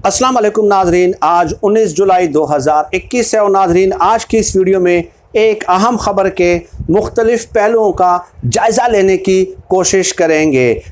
अस्सलाम वालेकुम नाजरीन, आज 19 जुलाई 2021 है और नाजरीन आज की इस वीडियो में एक अहम ख़बर के मुख्तलिफ़ पहलुओं का जायज़ा लेने की कोशिश करेंगे।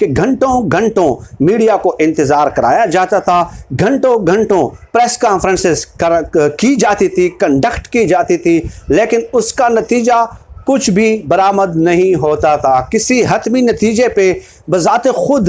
कि घंटों घंटों मीडिया को इंतज़ार कराया जाता था, घंटों घंटों प्रेस कॉन्फ्रेंसेस की जाती थी, कंडक्ट की जाती थी, लेकिन उसका नतीजा कुछ भी बरामद नहीं होता था। किसी हतमी नतीजे पे बज़ाते खुद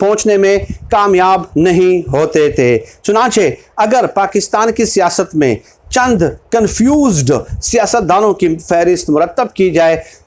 पहुँचने में कामयाब नहीं होते थे। चुनांचे अगर पाकिस्तान की सियासत में चंद कन्फ्यूज्ड सियासतदानों की फहरिस्त मुरतब की जाए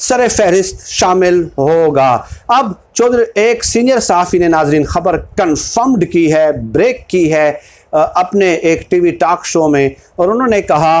सर फहरिस्त शामिल होगा। अब चौधरी एक सीनियर सहाफ़ी ने नाजरीन ख़बर कन्फर्म्ड की है, ब्रेक की है अपने एक टीवी टॉक शो में, और उन्होंने कहा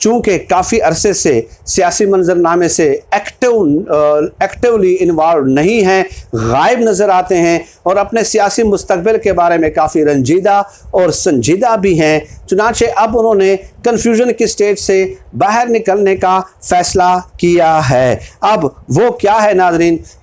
चूँकि काफ़ी अरसे से सियासी मंजरनामे से एक्टिवली इन्वॉल्व नहीं हैं, गायब नज़र आते हैं और अपने सियासी मुस्तकबिल के बारे में काफ़ी रंजीदा और संजीदा भी हैं। चुनांचे अब उन्होंने कन्फ्यूजन की स्टेज से बाहर निकलने का फ़ैसला किया है। अब वो क्या है नाजरीन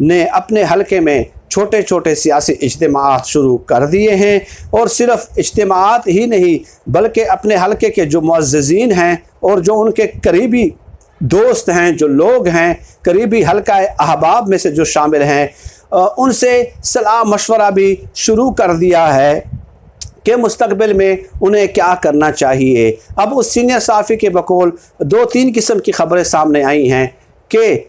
ने अपने हलके में छोटे छोटे सियासी इज्तिमाआत शुरू कर दिए हैं, और सिर्फ इज्तिमाआत ही नहीं बल्कि अपने हलके के जो मुअज़्ज़िज़ीन हैं और जो उनके करीबी दोस्त हैं, जो लोग हैं करीबी हलका अहबाब में से जो शामिल हैं, उनसे सलाह मशवरा भी शुरू कर दिया है कि मुस्तकबिल में उन्हें क्या करना चाहिए। अब उस सीनियर सहाफ़ी के बकौल 2-3 किस्म की ख़बरें सामने आई हैं कि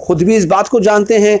ख़ुद भी इस बात को जानते हैं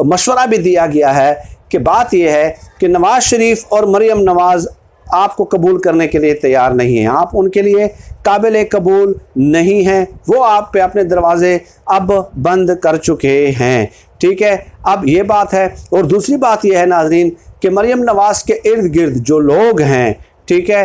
मशवरा भी दिया गया है कि बात यह है कि नवाज़ शरीफ और मरियम नवाज़ आपको कबूल करने के लिए तैयार नहीं हैं, आप उनके लिए काबिल कबूल नहीं हैं, वो आप पे अपने दरवाज़े अब बंद कर चुके हैं। ठीक है, अब ये बात है। और दूसरी बात यह है नाजरीन कि मरियम नवाज़ के इर्द गिर्द जो लोग हैं, ठीक है,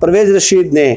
परवेज़ रशीद ने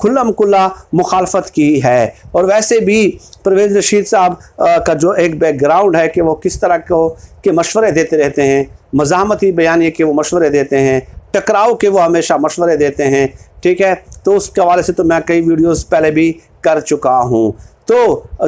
खुल्लम खुल्ला मुखालफत की है, और वैसे भी परवेज़ रशीद साहब का जो एक बैकग्राउंड है कि वो किस तरह के मशवरे देते रहते हैं, मज़ाहमती बयानिए के वो मशवरे देते हैं, टकराव के वो हमेशा मशवरे देते हैं। ठीक है, तो उसके हवाले से तो मैं कई वीडियोज़ पहले भी कर चुका हूँ। तो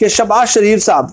कि शहबाज शरीफ साहब,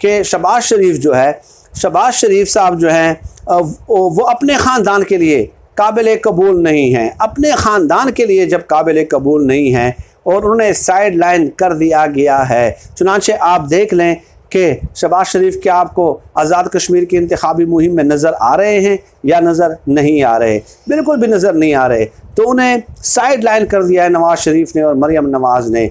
कि शहबाज शरीफ साहब जो हैं वो अपने ख़ानदान के लिए काबिल कबूल नहीं हैं। अपने ख़ानदान के लिए जब काबिल कबूल नहीं हैं और उन्हें साइड लाइन कर दिया गया है, चुनांचे आप देख लें कि शहबाज शरीफ क्या आपको आज़ाद कश्मीर की इंतखाबी मुहिम में नज़र आ रहे हैं या नज़र नहीं आ रहे? बिल्कुल भी नज़र नहीं आ रहे। तो उन्हें साइड लाइन कर दिया है नवाज़ शरीफ ने और मरियम नवाज़ ने।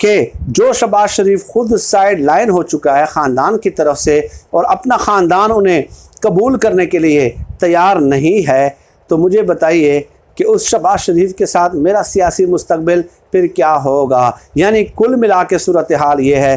कि जो शहबाज शरीफ ख़ुद साइड लाइन हो चुका है ख़ानदान की तरफ से और अपना ख़ानदान उन्हें कबूल करने के लिए तैयार नहीं है, तो मुझे बताइए कि उस शहबाज शरीफ के साथ मेरा सियासी मुस्तकबिल फिर क्या होगा। यानी कुल मिला के सूरत हाल ये है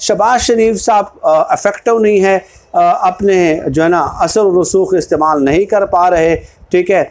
शहबाज शरीफ साहब इफ़ेक्टिव नहीं है, अपने जो है ना असर और रसूख इस्तेमाल नहीं कर पा रहे। ठीक है,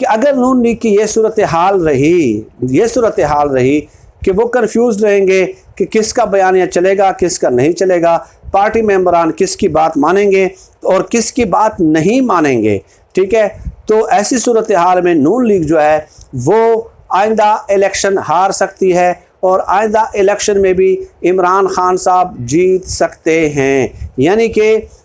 कि अगर नून लीग की ये सूरत हाल रही कि वो कन्फ्यूज़ रहेंगे कि किसका बयानिया चलेगा, किसका नहीं चलेगा, पार्टी मेंबरान किसकी बात मानेंगे और किसकी बात नहीं मानेंगे। ठीक है, तो ऐसी सूरत हाल में नून लीग जो है वो आइंदा इलेक्शन हार सकती है और आइंदा इलेक्शन में भी इमरान खान साहब जीत सकते हैं। यानी कि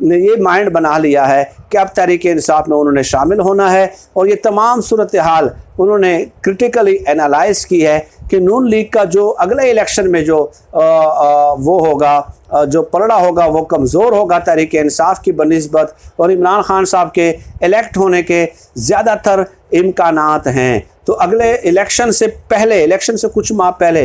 ने ये माइंड बना लिया है कि अब तहरीक इंसाफ में उन्होंने शामिल होना है, और ये तमाम सूरत हाल उन्होंने क्रिटिकली एनालाइज की है कि नून लीग का जो अगले इलेक्शन में जो वो होगा, जो पलड़ा होगा वो कमज़ोर होगा तहरीक इंसाफ की बनिस्बत, और इमरान खान साहब के इलेक्ट होने के ज़्यादातर इम्कानात हैं। तो अगले इलेक्शन से पहले, इलेक्शन से कुछ माह पहले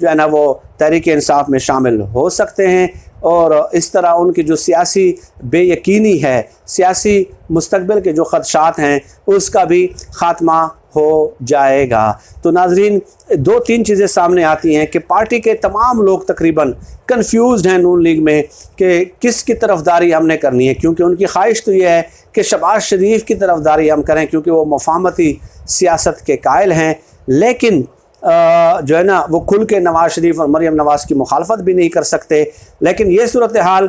जो है ना वो तहरीक इंसाफ में शामिल हो सकते हैं, और इस तरह उनकी जो सियासी बेयकीनी है, सियासी मुस्तकबिल के जो ख़दशात हैं, उसका भी ख़ात्मा हो जाएगा। तो नाजरीन, दो तीन चीज़ें सामने आती हैं कि पार्टी के तमाम लोग तकरीबन कंफ्यूज्ड हैं नून लीग में कि किसकी तरफदारी हमने करनी है, क्योंकि उनकी ख्वाहिश तो ये है कि शहबाज शरीफ की तरफदारी हम करें क्योंकि वो मफाहमती सियासत के कायल हैं, लेकिन जो है ना वो खुल के नवाज़ शरीफ और मरियम नवाज़ की मुखालफत भी नहीं कर सकते। लेकिन ये सूरत हाल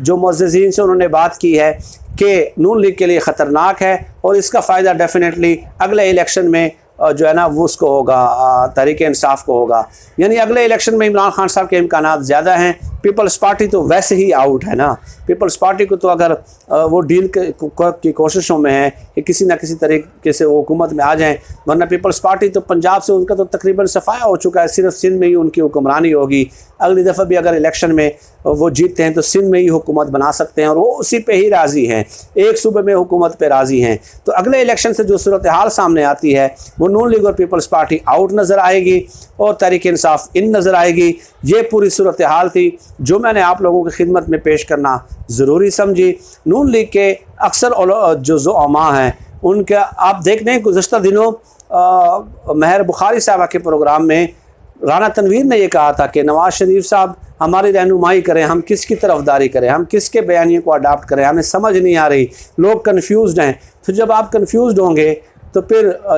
जो मुअज़्ज़िज़ीन से उन्होंने बात की है कि नून लीग के लिए ख़तरनाक है और इसका फ़ायदा डेफिनेटली अगले इलेक्शन में जो है ना वो उसको होगा, तहरीक इंसाफ को होगा। यानी अगले इलेक्शन में इमरान खान साहब के इम्कानात ज़्यादा हैं। पीपल्स पार्टी तो वैसे ही आउट है ना। पीपल्स पार्टी को तो अगर वो डील की कोशिशों में है कि किसी न किसी तरीके से वो हुकूमत में आ जाएं, वरना पीपल्स पार्टी तो पंजाब से उनका तो तकरीबन सफाया हो चुका है, सिर्फ सिंध में ही उनकी हुक्मरानी होगी। अगली दफ़ा भी अगर इलेक्शन में वो जीतते हैं तो सिंध में ही हुकूमत बना सकते हैं और वो उसी पे ही राज़ी हैं, एक सूबे में हुकूमत पे राज़ी हैं। तो अगले इलेक्शन से जो सूरत हाल सामने आती है वो नून लीग और पीपल्स पार्टी आउट नज़र आएगी और तहरीक इंसाफ इन नज़र आएगी। ये पूरी सूरत हाल थी जो मैंने आप लोगों की खिदमत में पेश करना ज़रूरी समझी। नून लीग के अक्सर जो ज़ुआमा हैं उनका आप देख लें, गुज़श्ता दिनों महर बुखारी साहबा के प्रोग्राम में राना तनवीर ने यह कहा था कि नवाज़ शरीफ साहब हमारी रहनुमाई करें, हम किसकी तरफदारी करें, हम किसके बयानियों को अडाप्ट करें, हमें समझ नहीं आ रही, लोग कन्फ्यूज़्ड हैं। तो जब आप कन्फ्यूज़्ड होंगे तो फिर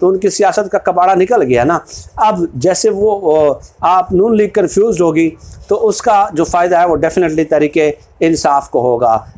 तो उनकी सियासत का कबाड़ा निकल गया ना। अब जैसे वो आप नून लीग कंफ्यूज होगी तो उसका जो फ़ायदा है वो डेफिनेटली तहरीके इंसाफ को होगा।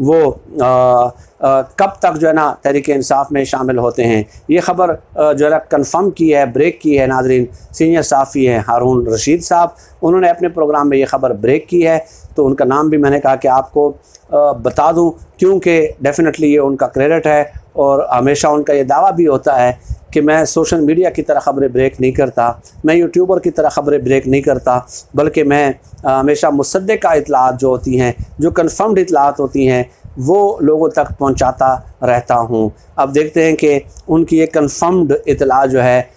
वो कब तक जो है ना तहरीके इंसाफ में शामिल होते हैं। ये ख़बर जो है ना कन्फर्म की है, ब्रेक की है नाजरीन, सीनियर साफ़ी हैं हारून रशीद साहब, उन्होंने अपने प्रोग्राम में ये ख़बर ब्रेक की है। तो उनका नाम भी मैंने कहा कि आपको बता दूं क्योंकि डेफिनेटली ये उनका क्रेडिट है और हमेशा उनका ये दावा भी होता है कि मैं सोशल मीडिया की तरह ख़बरें ब्रेक नहीं करता, मैं यूट्यूबर की तरह ख़बरें ब्रेक नहीं करता, बल्कि मैं हमेशा मुसद्दक़ा इत्तलात जो होती हैं, जो कन्फर्म्ड इत्तलात होती हैं वो लोगों तक पहुंचाता रहता हूं। अब देखते हैं कि उनकी एक कन्फर्म्ड इत्तला जो है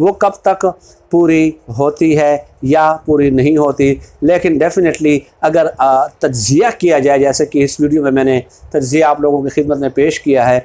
वो कब तक पूरी होती है या पूरी नहीं होती। लेकिन डेफिनेटली अगर तज्ज़िया किया जाए, जैसे कि इस वीडियो में मैंने तज्ज़िया आप लोगों की खिदमत में पेश किया है,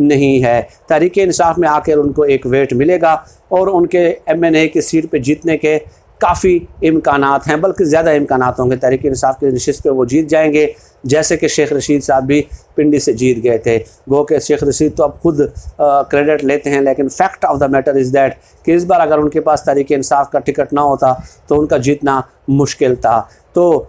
नहीं है। तहरीक इंसाफ में आकर उनको एक वेट मिलेगा और उनके MNA की सीट पर जीतने के काफ़ी इम्कानात हैं, बल्कि ज़्यादा इम्कानात होंगे। तहरीक इंसाफ की नशिस्त पे वो जीत जाएंगे, जैसे कि शेख रशीद साहब भी पिंडी से जीत गए थे। गो के शेख रशीद तो अब खुद क्रेडिट लेते हैं, लेकिन fact of the matter is that कि इस बार अगर उनके पास तहरीक इंसाफ का टिकट ना होता तो उनका जीतना मुश्किल था। तो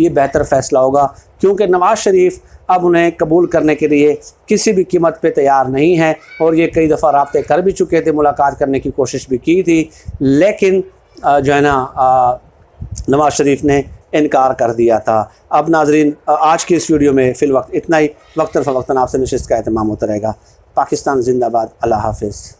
ये बेहतर फ़ैसला होगा, क्योंकि नवाज़ शरीफ अब उन्हें कबूल करने के लिए किसी भी कीमत पे तैयार नहीं है और ये कई दफ़ा राब्ते कर भी चुके थे, मुलाकात करने की कोशिश भी की थी, लेकिन जो है ना नवाज़ शरीफ ने इनकार कर दिया था। अब नाजरीन, आज की इस वीडियो में फ़िल वक्त इतना ही। वक्तन फ़वक्तन आपसे नशिस्त का एहतमाम होता रहेगा। पाकिस्तान जिंदाबाद। अल्लाह हाफ़िज़।